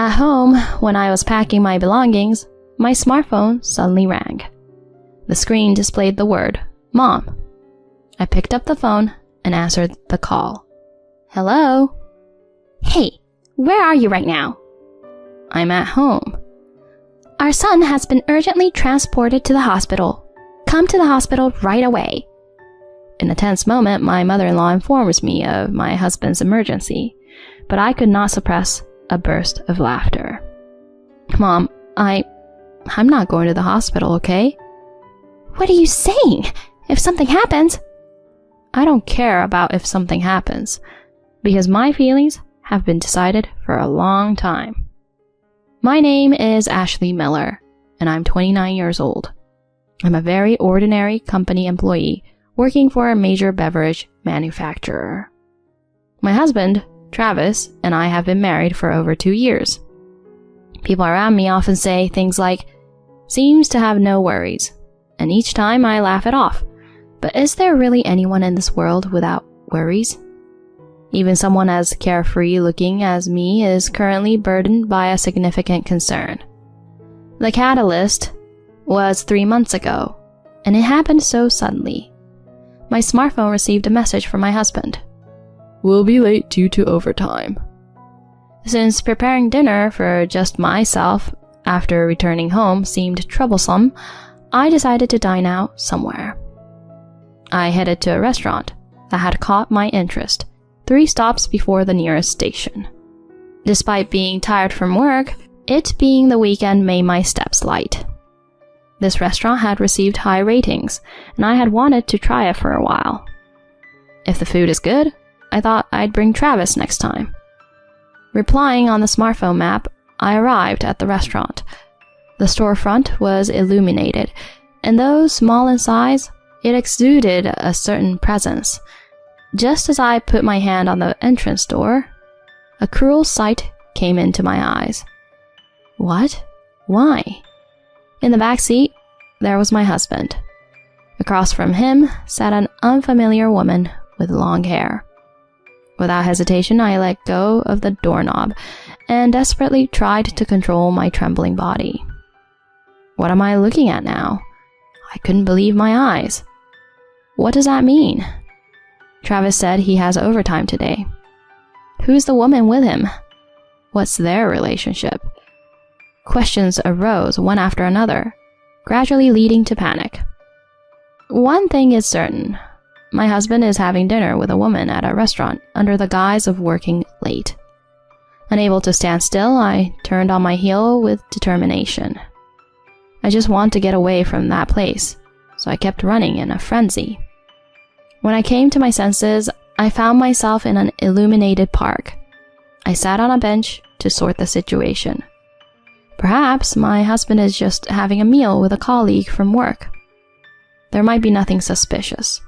At home, when I was packing my belongings, my smartphone suddenly rang. The screen displayed the word, Mom. I picked up the phone and answered the call. Hello? Hey, where are you right now? I'm at home. Our son has been urgently transported to the hospital. Come to the hospital right away. In a tense moment, my mother-in-law informs me of my husband's emergency, but I could not suppress a burst of laughter. Mom, I'm not going to the hospital, okay? What are you saying? If something happens... I don't care about if something happens, because my feelings have been decided for a long time. My name is Ashley Miller, and I'm 29 years old. I'm a very ordinary company employee working for a major beverage manufacturer. My husband, Travis, and I have been married for over 2 years. People around me often say things like, seems to have no worries, and each time I laugh it off. But is there really anyone in this world without worries? Even someone as carefree looking as me is currently burdened by a significant concern. The catalyst was 3 months ago, and it happened so suddenly. My smartphone received a message from my husband. We'll be late due to overtime. Since preparing dinner for just myself after returning home seemed troublesome, I decided to dine out somewhere. I headed to a restaurant that had caught my interest 3 stops before the nearest station. Despite being tired from work, it being the weekend made my steps light. This restaurant had received high ratings, and I had wanted to try it for a while. If the food is good, I thought I'd bring Travis next time. Replying on the smartphone map, I arrived at the restaurant. The storefront was illuminated, and though small in size, it exuded a certain presence. Just as I put my hand on the entrance door, a cruel sight came into my eyes. What? Why? In the back seat, there was my husband. Across from him sat an unfamiliar woman with long hair. Without hesitation, I let go of the doorknob and desperately tried to control my trembling body. What am I looking at now? I couldn't believe my eyes. What does that mean? Travis said he has overtime today. Who's the woman with him? What's their relationship? Questions arose one after another, gradually leading to panic. One thing is certain. My husband is having dinner with a woman at a restaurant under the guise of working late. Unable to stand still, I turned on my heel with determination. I just want to get away from that place, so I kept running in a frenzy. When I came to my senses, I found myself in an illuminated park. I sat on a bench to sort the situation. Perhaps my husband is just having a meal with a colleague from work. There might be nothing suspicious.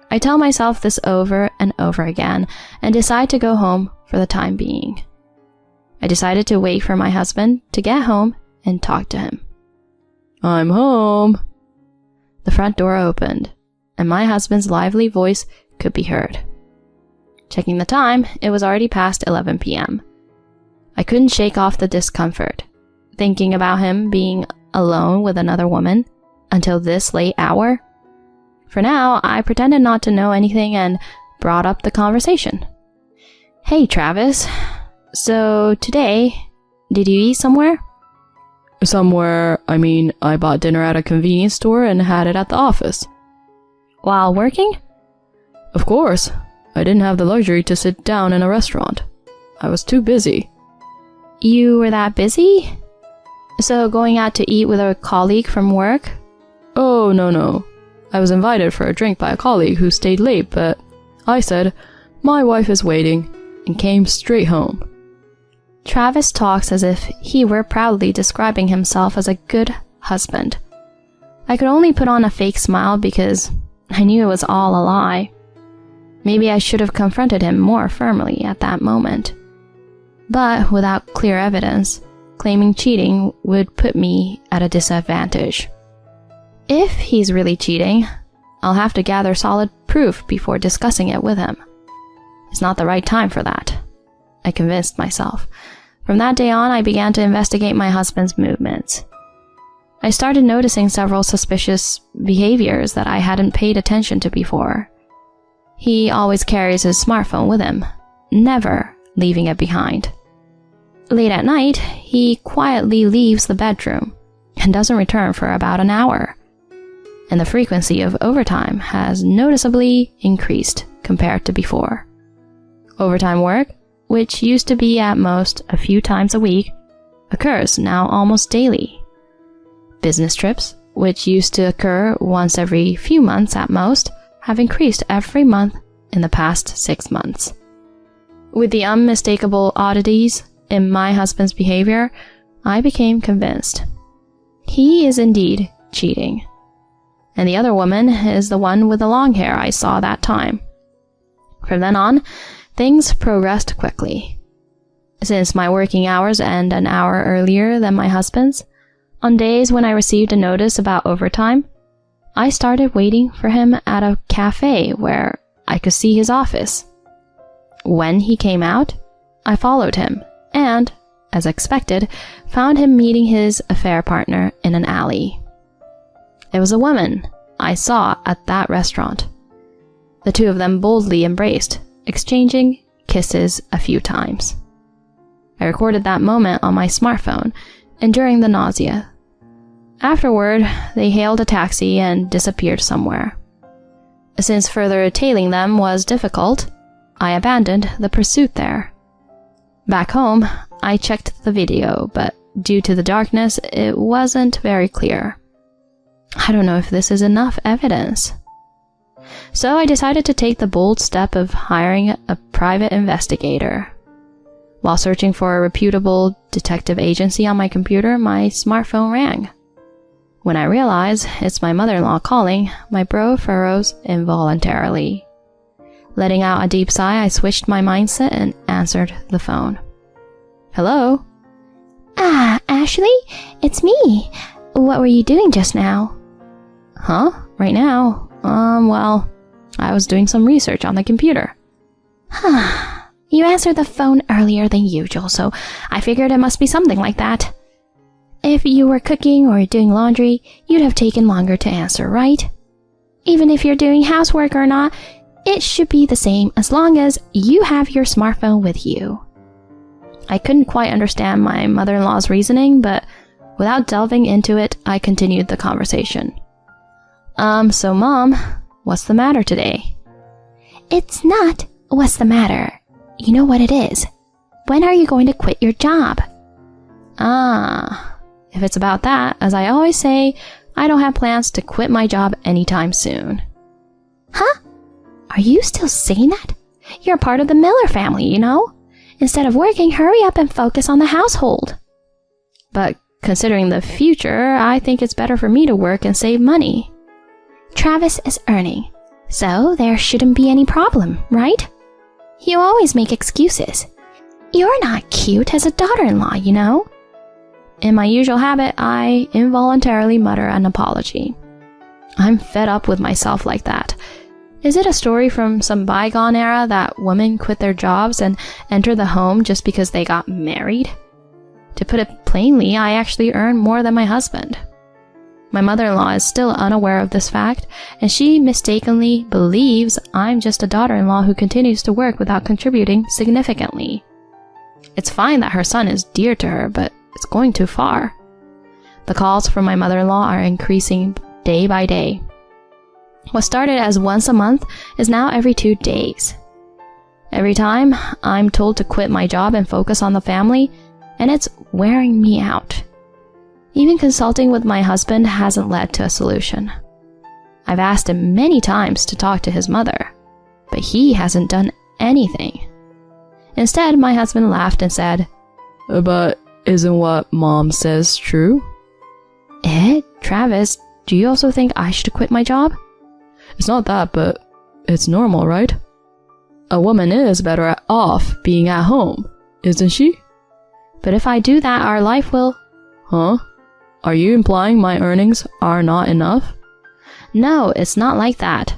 I tell myself this over and over again and decide to go home for the time being. I decided to wait for my husband to get home and talk to him. I'm home. The front door opened, and my husband's lively voice could be heard. Checking the time, it was already past 11 p.m. I couldn't shake off the discomfort, thinking about him being alone with another woman until this late hour. For now, I pretended not to know anything and brought up the conversation. Hey, Travis. So today, did you eat somewhere? Somewhere, I bought dinner at a convenience store and had it at the office. While working? Of course. I didn't have the luxury to sit down in a restaurant. I was too busy. You were that busy? So going out to eat with a colleague from work? Oh, no. I was invited for a drink by a colleague who stayed late, but I said, my wife is waiting, and came straight home. Travis talks as if he were proudly describing himself as a good husband. I could only put on a fake smile because I knew it was all a lie. Maybe I should have confronted him more firmly at that moment. But without clear evidence, claiming cheating would put me at a disadvantage. If he's really cheating, I'll have to gather solid proof before discussing it with him. It's not the right time for that, I convinced myself. From that day on, I began to investigate my husband's movements. I started noticing several suspicious behaviors that I hadn't paid attention to before. He always carries his smartphone with him, never leaving it behind. Late at night, he quietly leaves the bedroom and doesn't return for about an hour. And the frequency of overtime has noticeably increased compared to before. Overtime work, which used to be at most a few times a week, occurs now almost daily. Business trips, which used to occur once every few months at most, have increased every month in the past 6 months. With the unmistakable oddities in my husband's behavior, I became convinced. He is indeed cheating. And the other woman is the one with the long hair I saw that time. From then on, things progressed quickly. Since my working hours end an hour earlier than my husband's, on days when I received a notice about overtime, I started waiting for him at a cafe where I could see his office. When he came out, I followed him and, as expected, found him meeting his affair partner in an alley. It was a woman I saw at that restaurant. The two of them boldly embraced, exchanging kisses a few times. I recorded that moment on my smartphone, enduring the nausea. Afterward, they hailed a taxi and disappeared somewhere. Since further tailing them was difficult, I abandoned the pursuit there. Back home, I checked the video, but due to the darkness, it wasn't very clear. I don't know if this is enough evidence. So I decided to take the bold step of hiring a private investigator. While searching for a reputable detective agency on my computer, my smartphone rang. When I realize it's my mother-in-law calling, my brow furrows involuntarily. Letting out a deep sigh, I switched my mindset and answered the phone. Hello? Ah, Ashley, it's me. What were you doing just now? Huh? Right now? Well, I was doing some research on the computer. You answered the phone earlier than usual, so I figured it must be something like that. If you were cooking or doing laundry, you'd have taken longer to answer, right? Even if you're doing housework or not, it should be the same as long as you have your smartphone with you. I couldn't quite understand my mother-in-law's reasoning, but without delving into it, I continued the conversation. So Mom, what's the matter today? It's not what's the matter. You know what it is. When are you going to quit your job? If it's about that, as I always say, I don't have plans to quit my job anytime soon. Huh? Are you still saying that? You're part of the Miller family, you know? Instead of working, hurry up and focus on the household. But considering the future, I think it's better for me to work and save money. Travis is earning, so there shouldn't be any problem, right? You always make excuses. You're not cute as a daughter-in-law, you know? In my usual habit, I involuntarily mutter an apology. I'm fed up with myself like that. Is it a story from some bygone era that women quit their jobs and enter the home just because they got married? To put it plainly, I actually earn more than my husband. My mother-in-law is still unaware of this fact, and she mistakenly believes I'm just a daughter-in-law who continues to work without contributing significantly. It's fine that her son is dear to her, but it's going too far. The calls from my mother-in-law are increasing day by day. What started as once a month is now every 2 days. Every time, I'm told to quit my job and focus on the family, and it's wearing me out. Even consulting with my husband hasn't led to a solution. I've asked him many times to talk to his mother, but he hasn't done anything. Instead, my husband laughed and said, But isn't what Mom says true? Travis, do you also think I should quit my job? It's not that, but it's normal, right? A woman is better off being at home, isn't she? But if I do that, our life will... Huh? Are you implying my earnings are not enough? No, it's not like that.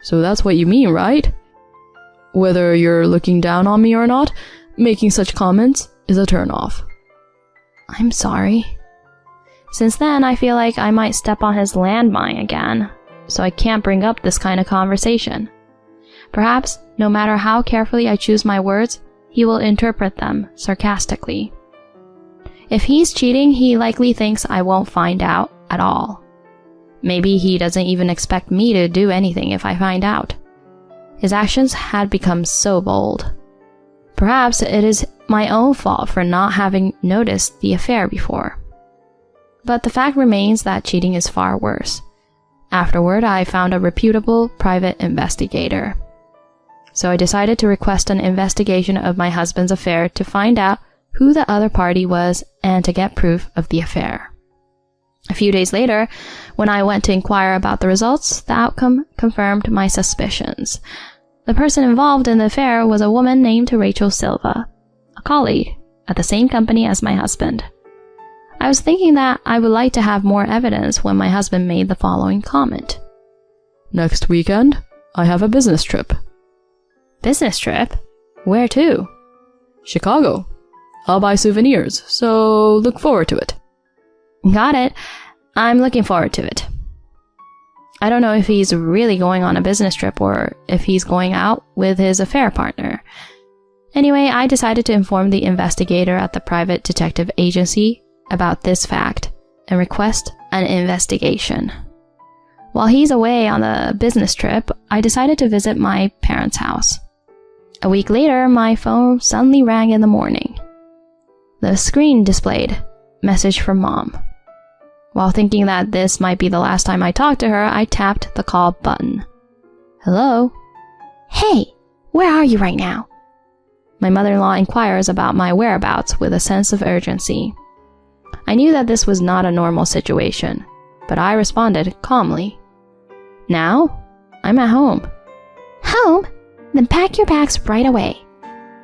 So that's what you mean, right? Whether you're looking down on me or not, making such comments is a turnoff. I'm sorry. Since then, I feel like I might step on his landmine again, so I can't bring up this kind of conversation. Perhaps, no matter how carefully I choose my words, he will interpret them sarcastically. If he's cheating, he likely thinks I won't find out at all. Maybe he doesn't even expect me to do anything if I find out. His actions had become so bold. Perhaps it is my own fault for not having noticed the affair before. But the fact remains that cheating is far worse. Afterward, I found a reputable private investigator. So I decided to request an investigation of my husband's affair to find out who the other party was and to get proof of the affair. A few days later, when I went to inquire about the results, the outcome confirmed my suspicions. The person involved in the affair was a woman named Rachel Silva, a colleague at the same company as my husband. I was thinking that I would like to have more evidence when my husband made the following comment. Next weekend, I have a business trip. Business trip? Where to? Chicago. I'll buy souvenirs, so look forward to it. Got it. I'm looking forward to it. I don't know if he's really going on a business trip or if he's going out with his affair partner. Anyway, I decided to inform the investigator at the private detective agency about this fact and request an investigation. While he's away on the business trip, I decided to visit my parents' house. A week later, my phone suddenly rang in the morning. The screen displayed, "Message from Mom." While thinking that this might be the last time I talked to her, I tapped the call button. Hello? Hey, where are you right now? My mother-in-law inquires about my whereabouts with a sense of urgency. I knew that this was not a normal situation, but I responded calmly. Now? I'm at home. Home? Then pack your bags right away.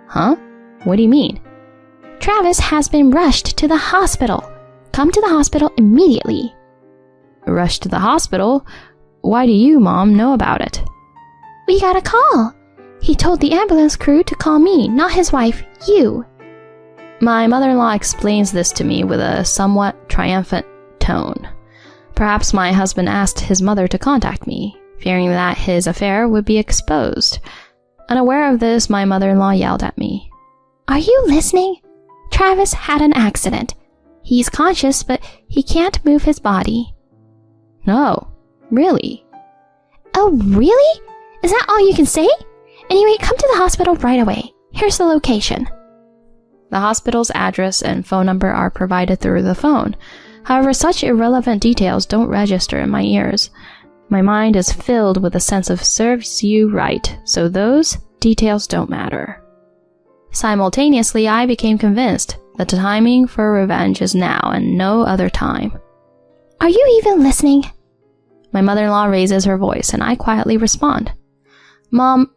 Huh? What do you mean? Travis has been rushed to the hospital. Come to the hospital immediately. Rushed to the hospital? Why do you, Mom, know about it? We got a call. He told the ambulance crew to call me, not his wife, you. My mother-in-law explains this to me with a somewhat triumphant tone. Perhaps my husband asked his mother to contact me, fearing that his affair would be exposed. Unaware of this, my mother-in-law yelled at me. Are you listening? Travis had an accident. He's conscious, but he can't move his body. No, really? Oh, really? Is that all you can say? Anyway, come to the hospital right away. Here's the location. The hospital's address and phone number are provided through the phone. However, such irrelevant details don't register in my ears. My mind is filled with a sense of serves you right, so those details don't matter. Simultaneously, I became convinced that the timing for revenge is now and no other time. Are you even listening? My mother-in-law raises her voice and I quietly respond. Mom,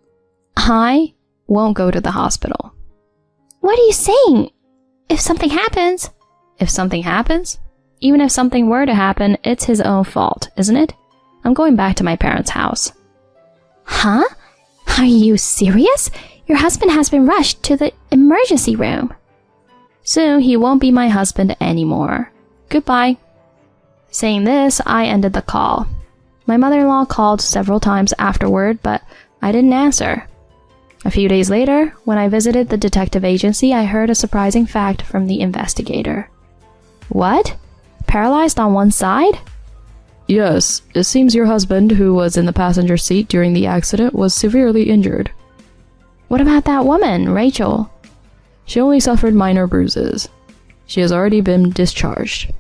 I won't go to the hospital. What are you saying? If something happens... If something happens? Even if something were to happen, it's his own fault, isn't it? I'm going back to my parents' house. Huh? Are you serious? Your husband has been rushed to the emergency room. Soon he won't be my husband anymore. Goodbye. Saying this, I ended the call. My mother-in-law called several times afterward, but I didn't answer. A few days later, when I visited the detective agency, I heard a surprising fact from the investigator. What? Paralyzed on one side? Yes, it seems your husband, who was in the passenger seat during the accident, was severely injured. What about that woman, Rachel? She only suffered minor bruises. She has already been discharged.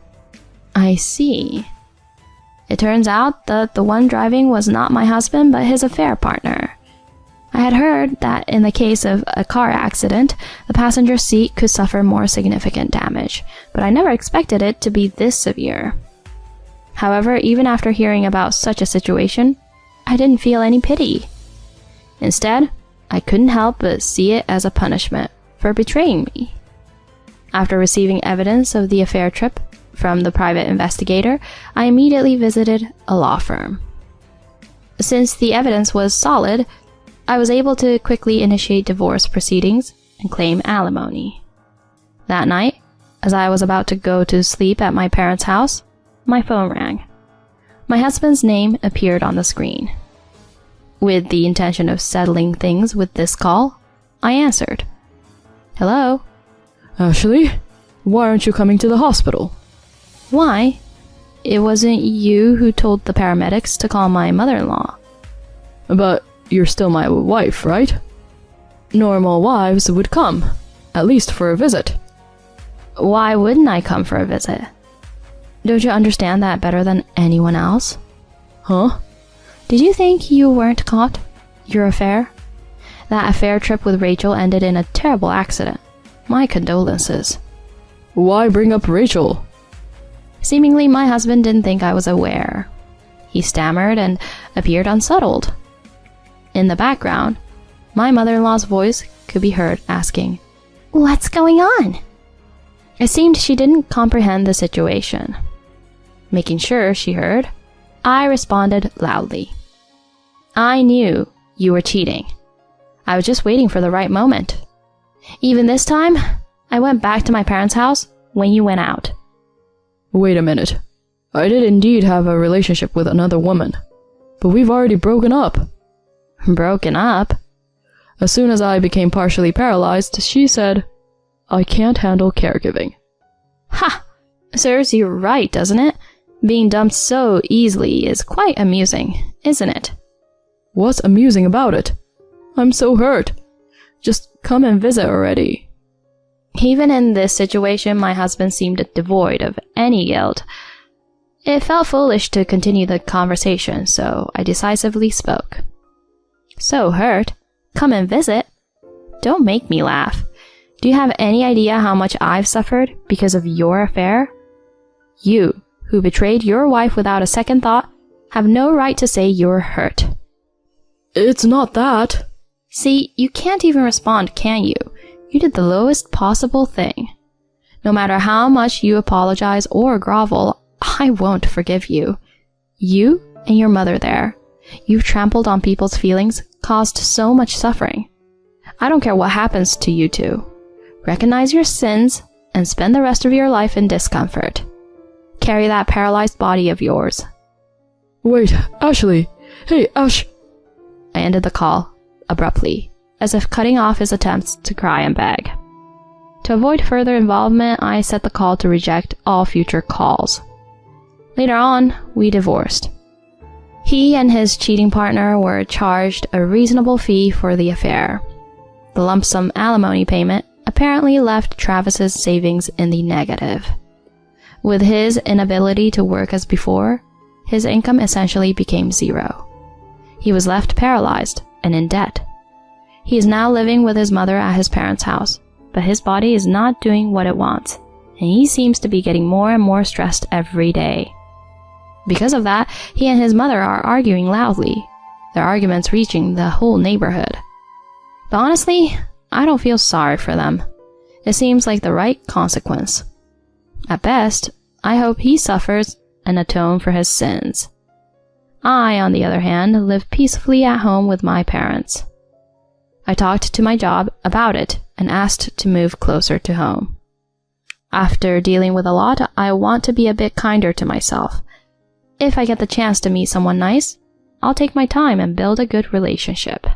I see. It turns out that the one driving was not my husband, but his affair partner. I had heard that in the case of a car accident, the passenger seat could suffer more significant damage, but I never expected it to be this severe. However, even after hearing about such a situation, I didn't feel any pity. Instead, I couldn't help but see it as a punishment for betraying me. After receiving evidence of the affair trip from the private investigator, I immediately visited a law firm. Since the evidence was solid, I was able to quickly initiate divorce proceedings and claim alimony. That night, as I was about to go to sleep at my parents' house, my phone rang. My husband's name appeared on the screen. With the intention of settling things with this call, I answered. Hello? Ashley, why aren't you coming to the hospital? Why? It wasn't you who told the paramedics to call my mother-in-law. But you're still my wife, right? Normal wives would come, at least for a visit. Why wouldn't I come for a visit? Don't you understand that better than anyone else? Huh? Did you think you weren't caught? Your affair? That affair trip with Rachel ended in a terrible accident. My condolences. Why bring up Rachel? Seemingly, my husband didn't think I was aware. He stammered and appeared unsettled. In the background, my mother-in-law's voice could be heard asking, What's going on? It seemed she didn't comprehend the situation. Making sure she heard, I responded loudly. I knew you were cheating. I was just waiting for the right moment. Even this time, I went back to my parents' house when you went out. Wait a minute. I did indeed have a relationship with another woman, but we've already broken up. Broken up? As soon as I became partially paralyzed, she said, I can't handle caregiving. Ha! Serves you right, doesn't it? Being dumped so easily is quite amusing, isn't it? What's amusing about it? I'm so hurt. Just come and visit already. Even in this situation, my husband seemed devoid of any guilt. It felt foolish to continue the conversation, so I decisively spoke. So hurt? Come and visit? Don't make me laugh. Do you have any idea how much I've suffered because of your affair? You, who betrayed your wife without a second thought, have no right to say you're hurt. It's not that. See, you can't even respond, can you? You did the lowest possible thing. No matter how much you apologize or grovel, I won't forgive you. You and your mother there. You've trampled on people's feelings, caused so much suffering. I don't care what happens to you two. Recognize your sins and spend the rest of your life in discomfort. Carry that paralyzed body of yours. Wait, Ashley. Hey, Ash. I ended the call abruptly, as if cutting off his attempts to cry and beg. To avoid further involvement, I set the call to reject all future calls. Later on, we divorced. He and his cheating partner were charged a reasonable fee for the affair. The lump sum alimony payment apparently left Travis's savings in the negative. With his inability to work as before, his income essentially became zero. He was left paralyzed and in debt. He is now living with his mother at his parents' house, but his body is not doing what it wants, and he seems to be getting more and more stressed every day. Because of that, he and his mother are arguing loudly, their arguments reaching the whole neighborhood. But honestly, I don't feel sorry for them. It seems like the right consequence. At best, I hope he suffers and atone for his sins. I, on the other hand, live peacefully at home with my parents. I talked to my job about it and asked to move closer to home. After dealing with a lot, I want to be a bit kinder to myself. If I get the chance to meet someone nice, I'll take my time and build a good relationship.